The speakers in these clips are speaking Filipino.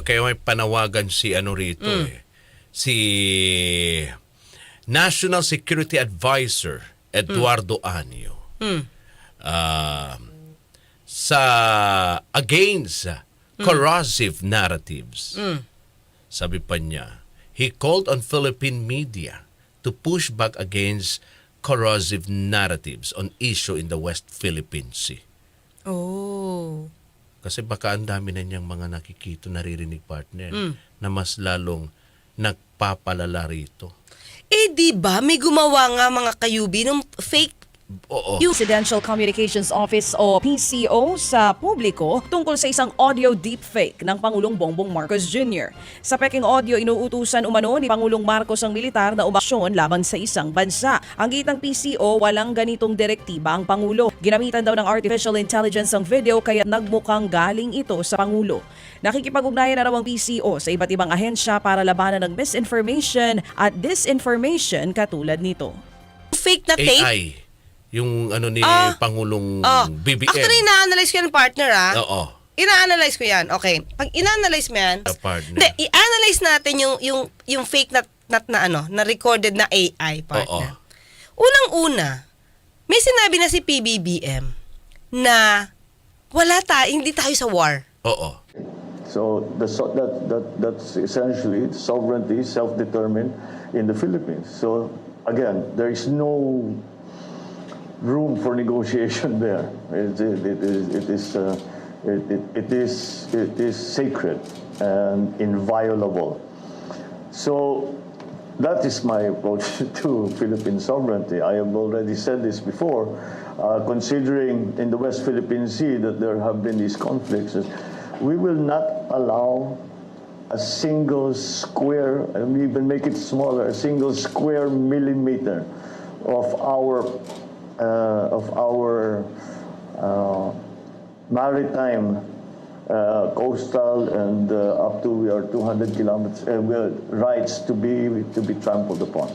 kaya may panawagan si ano rito si National Security Advisor Eduardo Anyo. Sa against corrosive narratives. Sabi pa niya, he called on Philippine media to push back against corrosive narratives on issue in the West Philippine Sea. Oh. Kasi baka ang dami na niyang mga nakikita, naririnig partner, na mas lalong nagpapalala rito. Eh, di ba may gumawa nga mga kayubi ng fake Oo. Yung Presidential Communications Office o PCO sa publiko tungkol sa isang audio deepfake ng Pangulong Bongbong Marcos Jr. Sa peking audio, inuutusan umano ni Pangulong Marcos ang militar na umaksyon laban sa isang bansa. Ang gitang PCO, walang ganitong direktiba ang Pangulo. Ginamitan daw ng artificial intelligence ang video kaya nagmukhang galing ito sa Pangulo. Nakikipag-ugnayan na raw ang PCO sa iba't ibang ahensya para labanan ng misinformation at disinformation katulad nito. fake na tape. AI. Yung ano ni Pangulong BBM. Actually, ina-analyze ko yan, partner, Oo. Ina-analyze ko yan. Okay. Pag ina-analyze mo yan, Partner. i-analyze natin yung fake na recorded na AI, partner. Unang-una, may sinabi na si PBBM na hindi tayo sa war. Oo. So that's essentially sovereignty, self-determined in the Philippines. So again, there is no room for negotiation there. It is sacred and inviolable. So that is my approach to Philippine sovereignty. I have already said this before. Considering in the West Philippine Sea that there have been these conflicts, we will not allow a single square, and even make it smaller, a single square millimeter of our maritime, coastal, and up to we are 200 kilometers rights to be trampled upon.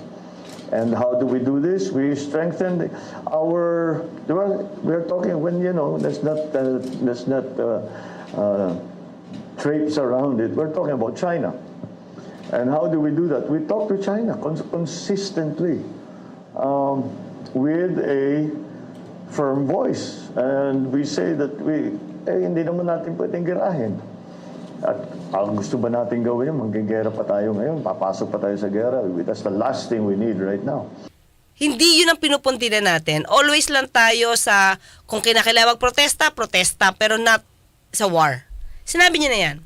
And how do we do this? We strengthen our. We're talking when let's not traipse around it. We're talking about China. And how do we do that? We talk to China consistently. With a firm voice. And we say that hindi naman natin pwedeng girahin. At ang gusto ba natin gawin yun? Manggigera pa tayo ngayon, papasok pa tayo sa gera. That's the last thing we need right now. Hindi yun ang pinupuntilan natin. Always lang tayo sa, kung kinakailangan protesta, pero not sa war. Sinabi niya na yan.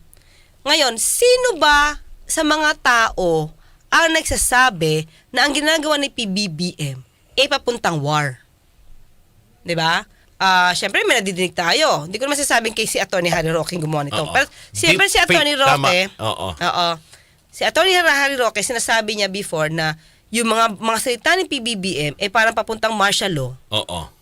Ngayon, sino ba sa mga tao ang nagsasabi na ang ginagawa ni PBBM papuntang war? 'Di ba? Syempre may nadidinig tayo. Hindi ko naman sasabing kay si Atty. Harry Roque gumawa nito. Pero siyempre si Atty. Roque, si Atty. Harry Roque, sinasabi niya before na yung mga salita ni PBBM parang papuntang martial law.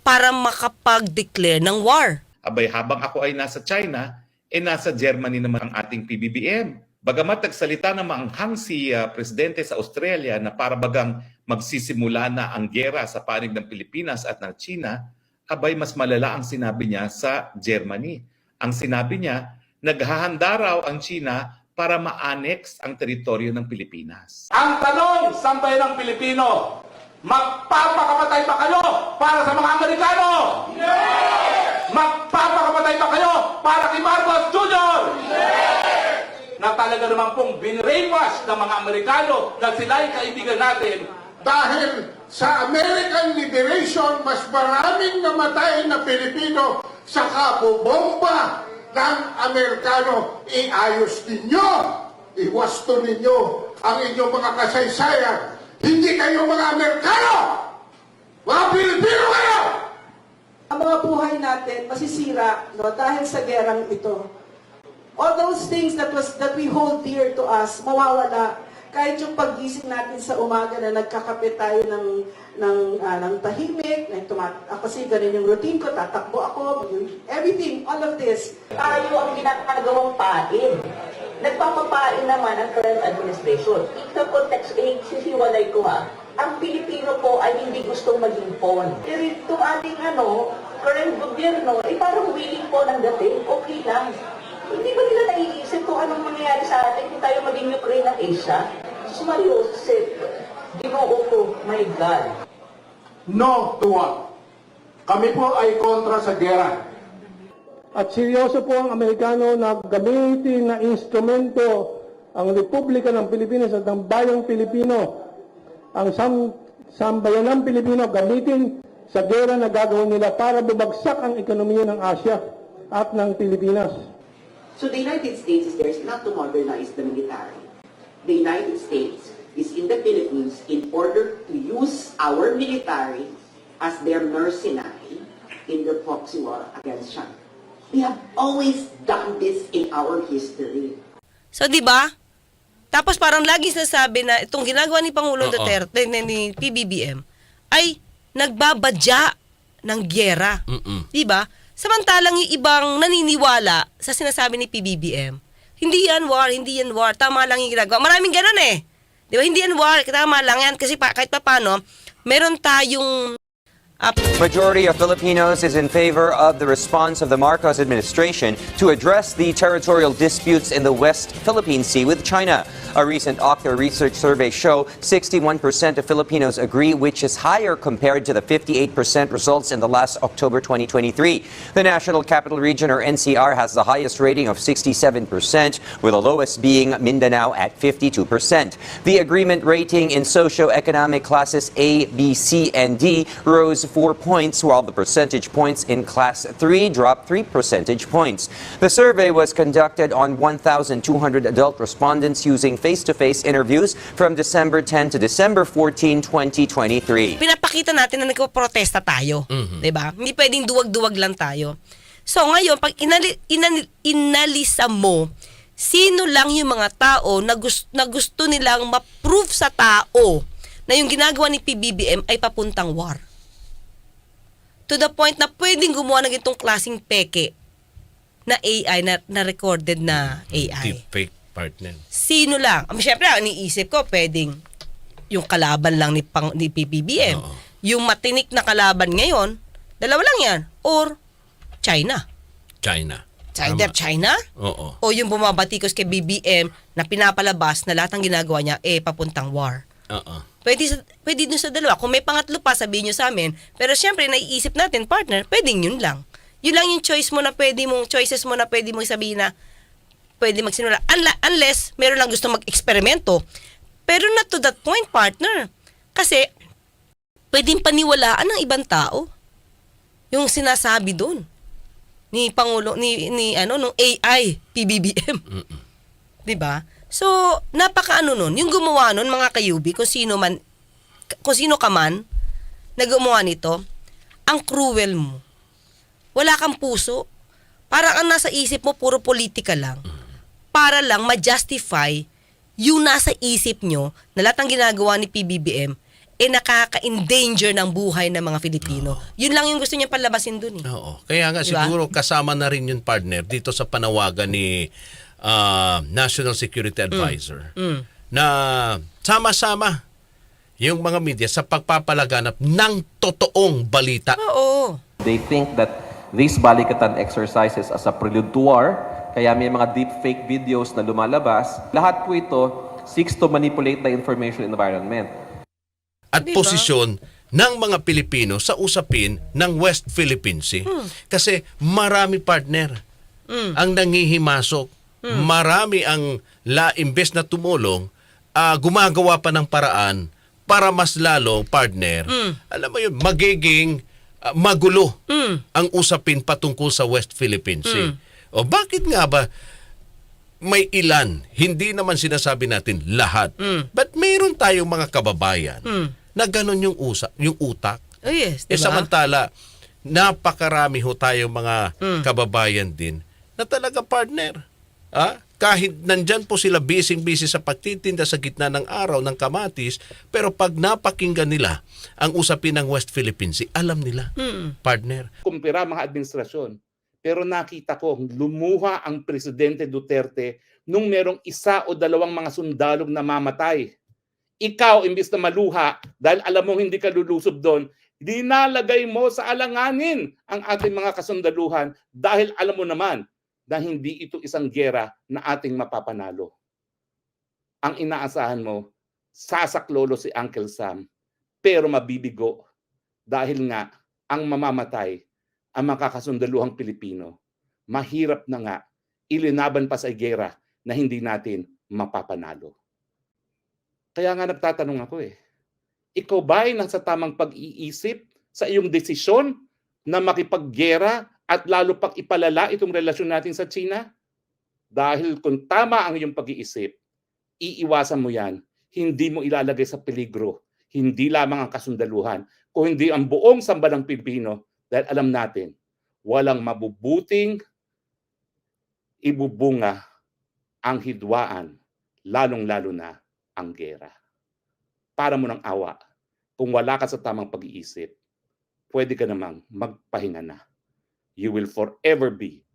Para makapag-declare ng war. Abay, habang ako ay nasa China, nasa Germany naman ang ating PBBM. Bagamat nagsalita na maanghang si Presidente sa Australia na para bagang magsisimula na ang giyera sa panig ng Pilipinas at ng China, abay mas malala ang sinabi niya sa Germany. Ang sinabi niya, naghahanda raw ang China para ma-annex ang teritoryo ng Pilipinas. Ang tanong, saan ba ng Pilipino? Magpapakamatay ba kayo para sa mga Amerikano? Yes! Magpapakamatay ba kayo para kay Marcos Jr.? Yes! Na talaga naman pong binrainwash ng mga Amerikano na sila ay kaibigan natin. Dahil sa American Liberation, mas maraming namatay na Pilipino sa kabobomba ng Amerikano. Iayos ninyo, iwasto ninyo ang inyong mga kasaysayan. Hindi kayo mga Amerikano! Mga Pilipino kayo! Ang mga buhay natin masisira dahil sa gerang ito. All those things that we hold dear to us, mawawala. Kahit yung paggising natin sa umaga na nagkakape tayo ng tahimik, kasi ganun yung routine ko, tatakbo ako, everything, all of this. Tayo ang ginagawang pain. Nagpapapain naman ang current administration. Ito context, sisiwalay ko ang Pilipino po ay hindi gustong maging pawn. Pero itong ating current gobyerno, parang willing po ng dating, okay lang. Hindi ba nila naiisip kung anong mangyayari sa atin kung tayo maging Ukraine ng Asia? Sus Mario, Ginoo ko, my God. No to what? Kami po ay kontra sa gera. At seryoso po ang Amerikano na gamitin na instrumento ang Republika ng Pilipinas at ang bayang Pilipino, ang sambayanang Pilipino gamitin sa gera na gagawin nila para bumagsak ang ekonomiya ng Asia at ng Pilipinas. So the United States is there not to modernize the military. The United States is in the Philippines in order to use our military as their mercenary in the proxy war against China. We have always done this in our history. So, di ba? Tapos parang lagi sinasabi na itong ginagawa ni Pangulong Duterte, ni PBBM, ay nagbabadya ng gyera. Di ba? Samantalang yung ibang naniniwala sa sinasabi ni PBBM, hindi yan war, tama lang yung ginagawa. Maraming ganun eh. Di ba? Hindi yan war, tama lang yan. Kasi kahit pa paano, meron tayong Majority of Filipinos is in favor of the response of the Marcos administration to address the territorial disputes in the West Philippine Sea with China. A recent Octa research survey show 61% of Filipinos agree, which is higher compared to the 58% results in the last October 2023. The National Capital Region, or NCR, has the highest rating of 67%, with the lowest being Mindanao at 52%. The agreement rating in socio-economic classes A, B, C, and D rose 4 points, while the percentage points in Class 3 dropped 3 percentage points. The survey was conducted on 1,200 adult respondents using face-to-face interviews from December 10 to December 14, 2023. Pinapakita natin na nagpo-protesta tayo. Di ba? Hindi pwedeng duwag-duwag lang tayo. So ngayon, pag inalisa mo, sino lang yung mga tao na gusto nilang ma-prove sa tao na yung ginagawa ni PBBM ay papuntang war. To the point na pwedeng gumawa ng itong klaseng peke na AI, na recorded na AI. Deepfake, partner. Sino lang? Siyempre, ang iniisip ko, pwedeng yung kalaban lang ni PBBM. Yung matinik na kalaban ngayon, dalawa lang yan. Or China. Either China, o yung bumabatikos kay BBM na pinapalabas na lahat ng ginagawa niya, papuntang war. Pwede dun sa dalawa. Kung may pangatlo pa, sabihin nyo sa amin. Pero syempre, naiisip natin, partner, pwedeng yun lang. Yun lang yung choices mo na pwede mong sabihin na pwede magsinula. Unless, meron lang gusto mag-eksperimento. Pero not to that point, partner. Kasi, pwedeng paniwalaan ng ibang tao yung sinasabi dun ni Pangulo, nung AI, PBBM. Di ba? So, napaka-ano nun, yung gumawa nun, mga kayubi, kung sino ka man na gumawa nito, ang cruel mo. Wala kang puso. Parang ang nasa isip mo, puro politika lang. Para lang ma-justify yung nasa isip nyo na lahat ng ginagawa ni PBBM nakaka-endanger ng buhay ng mga Filipino. Yun lang yung gusto niya palabasin dun eh. Oo. Kaya nga Diba? siguro kasama na rin yung partner dito sa panawagan ni National Security Advisor na sama-sama yung mga media sa pagpapalaganap ng totoong balita. Oo. They think that these balikatan exercises as a prelude to war, kaya may mga deepfake videos na lumalabas. Lahat po ito seeks to manipulate the information environment. At posisyon ng mga Pilipino sa usapin ng West Philippine Sea. Kasi marami partner ang nangihimasok. Marami ang imbes na tumulong, gumagawa pa ng paraan para mas lalo, partner, alam mo yun, magiging magulo ang usapin patungkol sa West Philippine Sea. O bakit nga ba may ilan, hindi naman sinasabi natin lahat, but mayroon tayong mga kababayan na ganun yung utak. Oh yes, diba? Samantala, napakarami ho tayong mga kababayan din na talaga partner. Kahit nandyan po sila busy sa pagtitinda sa gitna ng araw ng kamatis, pero pag napakinggan nila ang usapin ng West Philippine Sea, alam nila, partner. Kumpira mga administrasyon. Pero nakita ko, lumuha ang Presidente Duterte nung merong isa o dalawang mga sundalog na mamatay. Ikaw, imbis na maluha, dahil alam mo hindi ka lulusob doon, dinalagay mo sa alanganin ang ating mga kasundaluhan dahil alam mo naman, na hindi ito isang giyera na ating mapapanalo. Ang inaasahan mo, sasaklolo si Uncle Sam, pero mabibigo dahil nga ang mamamatay ang makakasundaluhang Pilipino. Mahirap na nga ilinaban pa sa giyera na hindi natin mapapanalo. Kaya nga nagtatanong ako ikaw ba ay nasa tamang pag-iisip sa iyong desisyon na makipaggera at lalo pang ipalala itong relasyon natin sa China? Dahil kung tama ang iyong pag-iisip, iiwasan mo yan, hindi mo ilalagay sa peligro, hindi lamang ang kasundaluhan, kung hindi ang buong sambalang Pilipino, dahil alam natin, walang mabubuting ibubunga ang hidwaan, lalong-lalo na ang gera. Para mo ng awa, kung wala ka sa tamang pag-iisip, pwede ka namang magpahinga na. You will forever be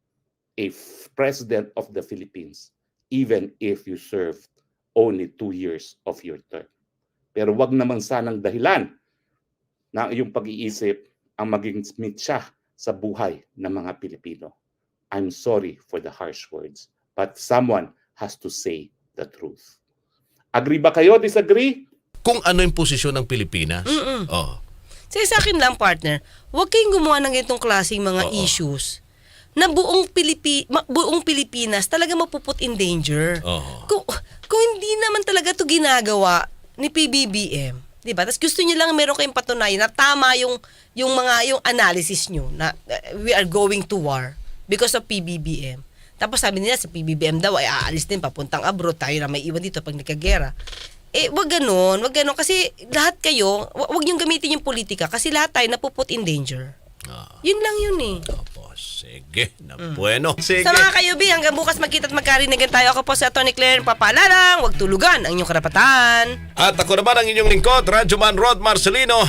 a president of the Philippines, even if you served only 2 years of your term. Pero wag naman sanang dahilan na yung pag-iisip ang maging mitsa sa buhay ng mga Pilipino. I'm sorry for the harsh words, but someone has to say the truth. Agree ba kayo? Disagree? Kung ano yung posisyon ng Pilipinas. Oh. Sa akin lang, partner, huwag kayong gumawa ng itong klaseng mga issues na buong Pilipinas talaga mapuput in danger. Kung hindi naman talaga to ginagawa ni PBBM, 'di ba? Tapos gusto niyo lang meron kayong patunayan na tama yung analysis niyo na we are going to war because of PBBM. Tapos sabi nila sa PBBM daw ay aalis din papuntang abroad, tayo na may iwan dito pag nagkagera. Wag ganon kasi lahat kayo, wag niyong gamitin yung politika kasi lahat tayo napuput in danger. Yun lang yun Opo, sige. Bueno. Sige. Sa mga kayubi, hanggang bukas magkita at magkarinagan tayo. Ako po si Atty. Claire Papalalang. Huwag tulugan ang inyong karapatan. At ako naman ang inyong lingkod, Radyo Man Rod Marcelino.